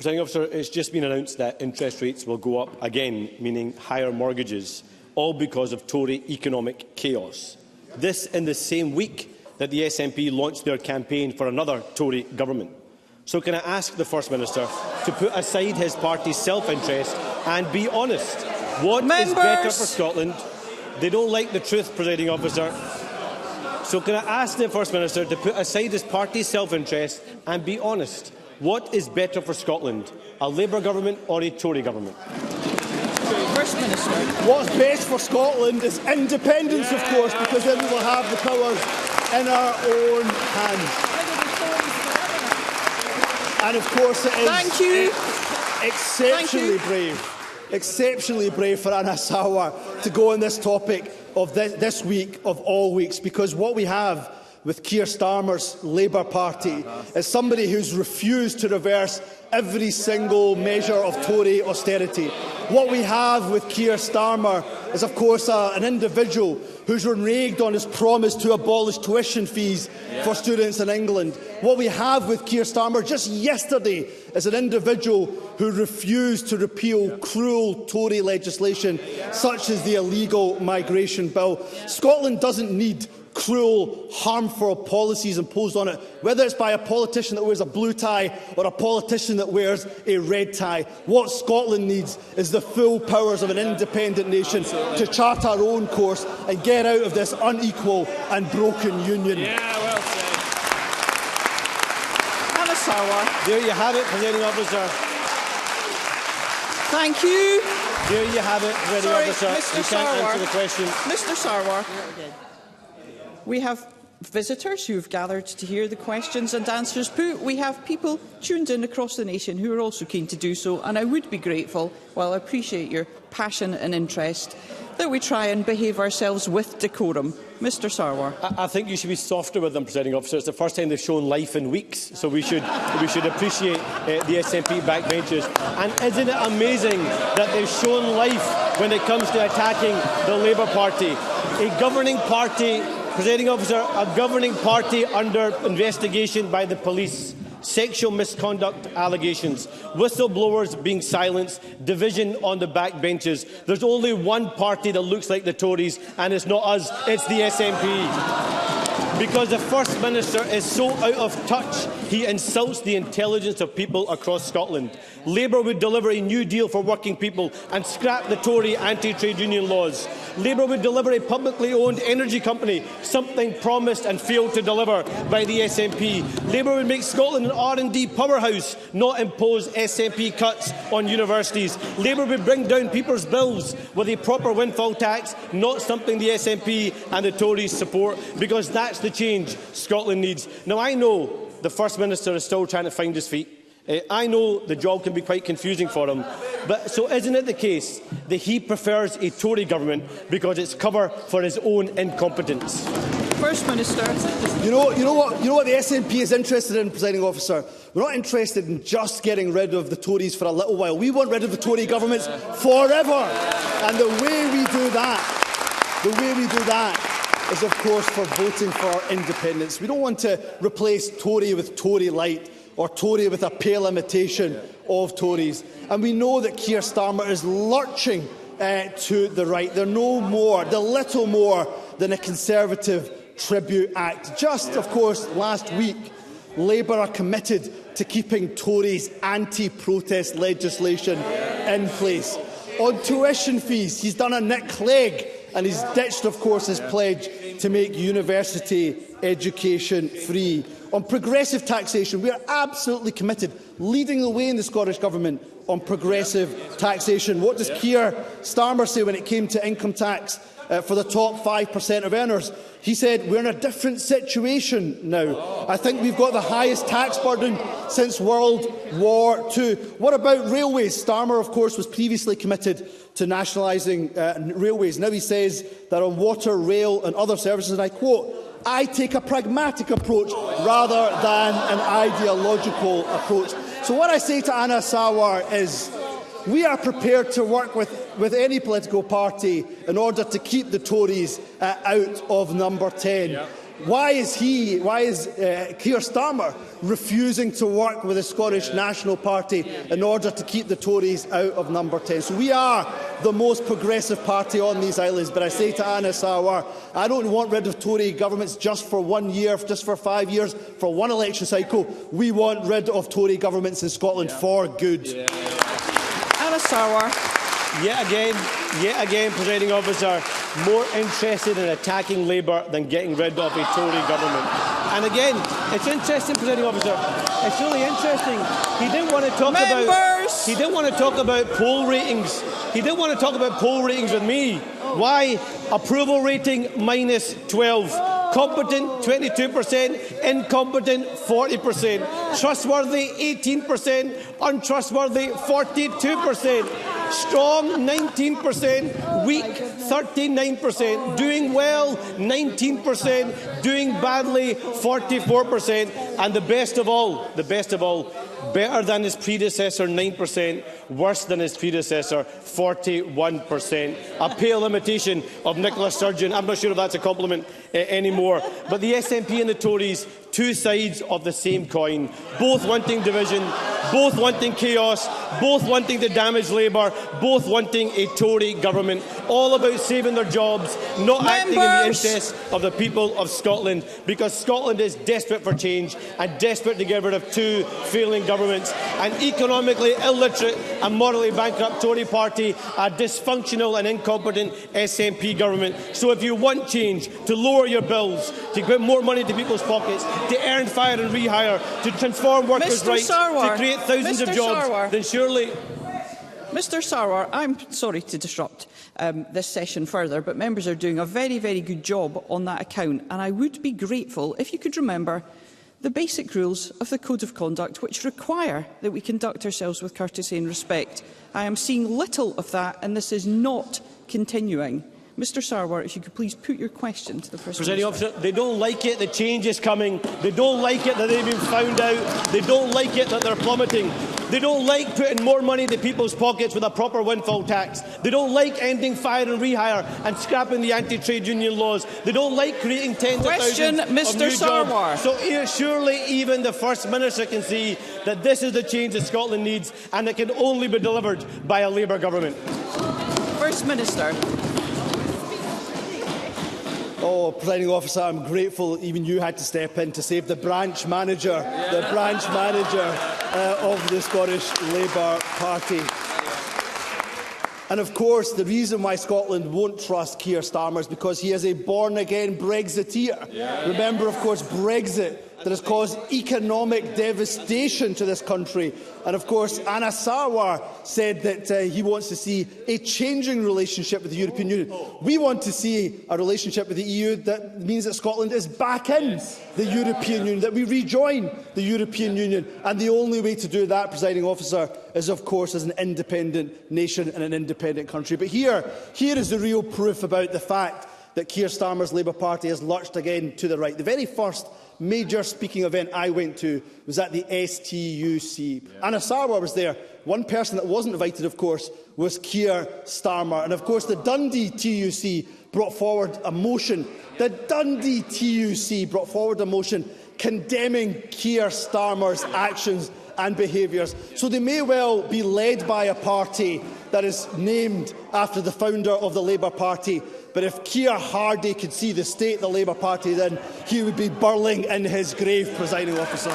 Presiding Officer, it's just been announced that interest rates will go up again, meaning higher mortgages, all because of Tory economic chaos. This in the same week that the SNP launched their campaign for another Tory government. So can I ask the First Minister to put aside his party's self-interest and be honest? What is better for Scotland? They don't like the truth, Presiding Officer. So can I ask the First Minister to put aside his party's self-interest and be honest? What is better for Scotland, a Labour government or a Tory government? First Minister. What's best for Scotland is independence, of course, because then we will have the powers in our own hands. And of course it is exceptionally brave for Anas Sarwar to go on this topic of this week of all weeks, because what we have with Keir Starmer's Labour Party is somebody who's refused to reverse every single measure of Tory austerity. What we have with Keir Starmer is, of course, an individual who's reneged on his promise to abolish tuition fees for students in England. What we have with Keir Starmer just yesterday is an individual who refused to repeal cruel Tory legislation, such as the illegal migration bill. Scotland doesn't need cruel, harmful policies imposed on it, whether it's by a politician that wears a blue tie or a politician that wears a red tie. What Scotland needs is the full powers of an independent nation to chart our own course and get out of this unequal and broken union. Anas Sarwar. There you have it, Presiding Officer. Thank you. There you have it, Presiding Officer. Mr. You can't answer the question. Mr. Sarwar. We have visitors who have gathered to hear the questions and answers put. We have people tuned in across the nation who are also keen to do so, and I would be grateful, while I appreciate your passion and interest, that we try and behave ourselves with decorum. Mr. Sarwar. I think you should be softer with them, Presiding Officer. It's the first time they've shown life in weeks, so we should appreciate the SNP backbenchers. And isn't it amazing that they've shown life when it comes to attacking the Labour Party, a governing party, Presiding Officer, a governing party under investigation by the police, sexual misconduct allegations, whistleblowers being silenced, division on the backbenches. There's only one party that looks like the Tories, and it's not us, it's the SNP. Because the First Minister is so out of touch, he insults the intelligence of people across Scotland. Labour would deliver a new deal for working people and scrap the Tory anti-trade union laws. Labour would deliver a publicly owned energy company, something promised and failed to deliver by the SNP. Labour would make Scotland an R&D powerhouse, not impose SNP cuts on universities. Labour would bring down people's bills with a proper windfall tax, not something the SNP and the Tories support, because that's the change Scotland needs. Now, I know the First Minister is still trying to find his feet. I know the job can be quite confusing for him, but so isn't it the case that he prefers a Tory government because it's cover for his own incompetence? First Minister. You know what the SNP is interested in, Presiding Officer? We're not interested in just getting rid of the Tories for a little while. We want rid of the Tory governments forever. And the way we do that is, of course, for voting for independence. We don't want to replace Tory with Tory light, or Tory with a pale imitation of Tories. And we know that Keir Starmer is lurching to the right. They're little more than a Conservative tribute act. Just, of course, last week, Labour are committed to keeping Tories' anti-protest legislation in place. On tuition fees, he's done a Nick Clegg, and he's ditched, of course, his pledge to make university education free. On progressive taxation, we are absolutely committed, leading the way in the Scottish Government on progressive taxation. What does Keir Starmer say when it came to income tax for the top 5% of earners? He said, we're in a different situation now. I think we've got the highest tax burden since World War II. What about railways? Starmer, of course, was previously committed to nationalising railways. Now he says that on water, rail and other services, and I quote, I take a pragmatic approach rather than an ideological approach. So what I say to Anas Sarwar is, we are prepared to work with any political party in order to keep the Tories out of number 10. Why is Keir Starmer refusing to work with the Scottish National Party in order to keep the Tories out of number 10? So we are the most progressive party on these islands, but I say to Anas Sarwar, I don't want rid of Tory governments just for 1 year, just for 5 years, for one election cycle. We want rid of Tory governments in Scotland for good. Anas Sarwar. Yet again, Presiding Officer, more interested in attacking Labour than getting rid of a Tory government. And again, it's interesting, Presiding Officer. It's really interesting. He didn't want to talk about poll ratings. He didn't want to talk about poll ratings with me. Why? Approval rating -12. Competent 22%, incompetent 40%, trustworthy 18%, untrustworthy 42%. Strong 19%, weak 39%, doing well 19%, doing badly 44%, and the best of all, better than his predecessor 9%, worse than his predecessor 41%. A pale imitation of Nicola Sturgeon. I'm not sure if that's a compliment anymore. But the SNP and the Tories, two sides of the same coin, both wanting division, both wanting chaos, both wanting to damage Labour, both wanting a Tory government, all about saving their jobs, not acting in the interests of the people of Scotland, because Scotland is desperate for change and desperate to get rid of two failing governments, an economically illiterate and morally bankrupt Tory party, a dysfunctional and incompetent SNP government. So if you want change, to lower your bills, to put more money into people's pockets, to earn fire and rehire, to transform workers' rights, to create thousands of jobs, then surely... Mr Sarwar, I'm sorry to disrupt this session further, but members are doing a very, very good job on that account, and I would be grateful if you could remember the basic rules of the Code of Conduct, which require that we conduct ourselves with courtesy and respect. I am seeing little of that, and this is not continuing. Mr Sarwar, if you could please put your question to the First Minister. Officer, they don't like it, the change is coming. They don't like it that they've been found out. They don't like it that they're plummeting. They don't like putting more money into people's pockets with a proper windfall tax. They don't like ending fire and rehire and scrapping the anti-trade union laws. They don't like creating tens of thousands of new jobs. So surely even the First Minister can see that this is the change that Scotland needs, and it can only be delivered by a Labour government. First Minister. Oh, Presiding Officer, I'm grateful even you had to step in to save the branch manager, of the Scottish Labour Party. And of course, the reason why Scotland won't trust Keir Starmer is because he is a born-again Brexiteer. Remember, of course, Brexit, that has caused economic devastation to this country. And of course, Anas Sarwar said that he wants to see a changing relationship with the European Union. We want to see a relationship with the EU that means that Scotland is back in the European Union, that we rejoin the European Union. And the only way to do that, Presiding Officer, is of course as an independent nation and an independent country. But here is the real proof about the fact that Keir Starmer's Labour Party has lurched again to the right. The very first major speaking event I went to was at the STUC. Anas Sarwar was there. One person that wasn't invited, of course, was Keir Starmer. And of course, the Dundee TUC brought forward a motion. The Dundee TUC brought forward a motion condemning Keir Starmer's actions and behaviours. So they may well be led by a party that is named after the founder of the Labour Party. But if Keir Hardie could see the state the Labour Party is in, he would be burling in his grave, Presiding Officer.